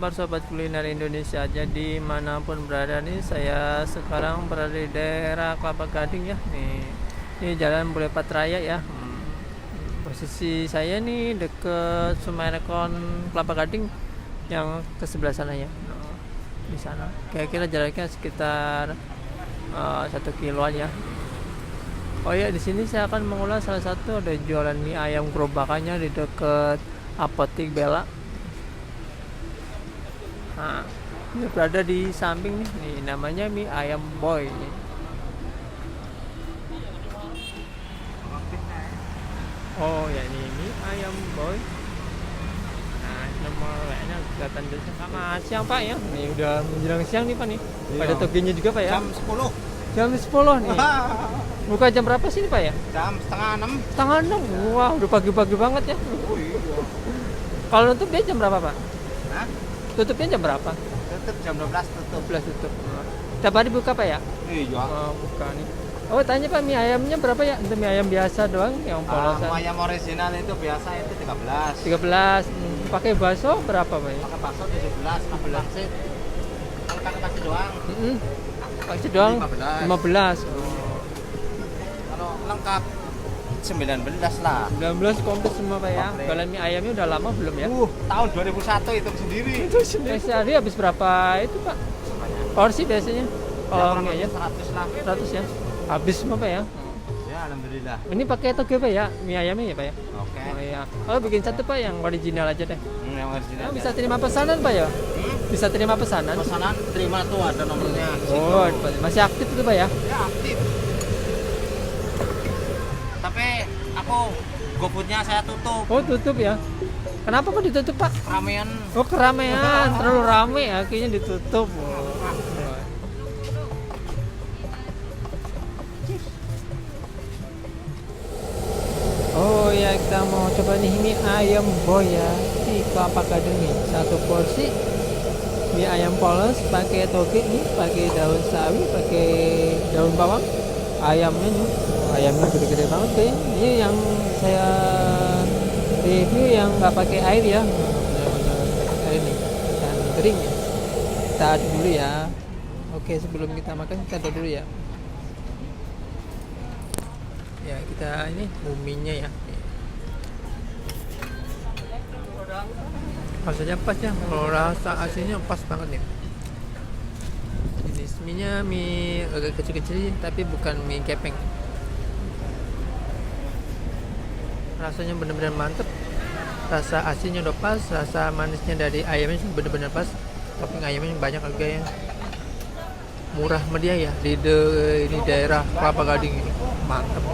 kabar sobat kuliner Indonesia? Jadi manapun berada nih, saya sekarang berada di daerah Kelapa Gading ya. Ini Jalan Boulevard Raya ya. Posisi saya nih deket Sumarekon Kelapa Gading yang ke sebelah sana ya. Di sana. Kira-kira jaraknya sekitar 1 kiloan ya. Oh ya, di sini saya akan mengulas salah satu ada jualan mie ayam gerobakannya di deket Apotik Bella. Nah, ini berada di samping nih, namanya mie ayam boy. Oh ya, ini mie ayam boy. Nah, nomor WA-nya kelihatan di sana. Selamat siang Pak ya. Nih udah menjelang siang nih Pak nih. Iya. Pada toginya juga Pak ya. Jam 10. Jam 10 nih. Buka jam berapa sih Pak ya? Jam setengah 6. Setengah 6. Wah, udah pagi-pagi banget ya. Oh iya. Kalau tutup dia jam berapa Pak? Hah? Tutupnya jam berapa? Tutup jam 12 tutup. 12 tutup. Tiap hari buka Pak ya? Iya. Oh, buka nih. Oh, tanya Pak, mie ayamnya berapa ya? Untuk mie ayam biasa doang yang polosan. Ayam original itu biasa itu 13. 13. Pakai bakso berapa Pak ya? Pakai bakso 17, pakai pangsit. Kalau pakai pangsit doang Pakai doang 15. Kalau lengkap 19 lah. 19 komplit semua Pak ya. Komplit. Kalau mie ayamnya udah lama belum ya? Tahun 2001 itu sendiri. Sehari habis berapa itu Pak? Porsi biasanya? Kalau mie ayam 100 lah. 100 ya. Habis semua Pak ya. Ya alhamdulillah. Ini pakai toge Pak ya? Mie ayamnya ya Pak ya? Oke. Oh iya. Oh, bikin satu Pak yang original aja deh. Yang original. Bisa terima pesanan Pak ya? Bisa terima pesanan? Pesanan terima tuh ada nomornya. Oh, masih aktif itu Pak ya? Ya aktif. Tapi aku GoFoodnya saya tutup. Oh, tutup ya. Kenapa kok ditutup Pak? Ramean. Oh, keramaian, terlalu rame akhirnya ditutup. Oh ya, kita mau coba nih mie ayam boy ya di Kelapa Gading nih. Satu porsi mie ayam polos pakai toge nih, pakai daun sawi, pakai daun bawang. Ayamnya nih, ayamnya gede-gede banget deh. Ini yang saya review yang nggak pakai air ya, benar-benar air nih dan kering ya. Kita aduk dulu ya. Oke, sebelum kita makan kita aduk dulu ya. Ya, kita ini uminya ya. Rasanya pas ya, kalau rasa asinnya pas banget nih. Jenis mie-nya mie agak kecil-kecil tapi bukan mie kepeng. Rasanya benar-benar mantep. Rasa asinnya udah pas, rasa manisnya dari ayamnya juga benar-benar pas. Topping ayamnya banyak harga yang murah media ya di daerah Kelapa Gading ini. Mantap.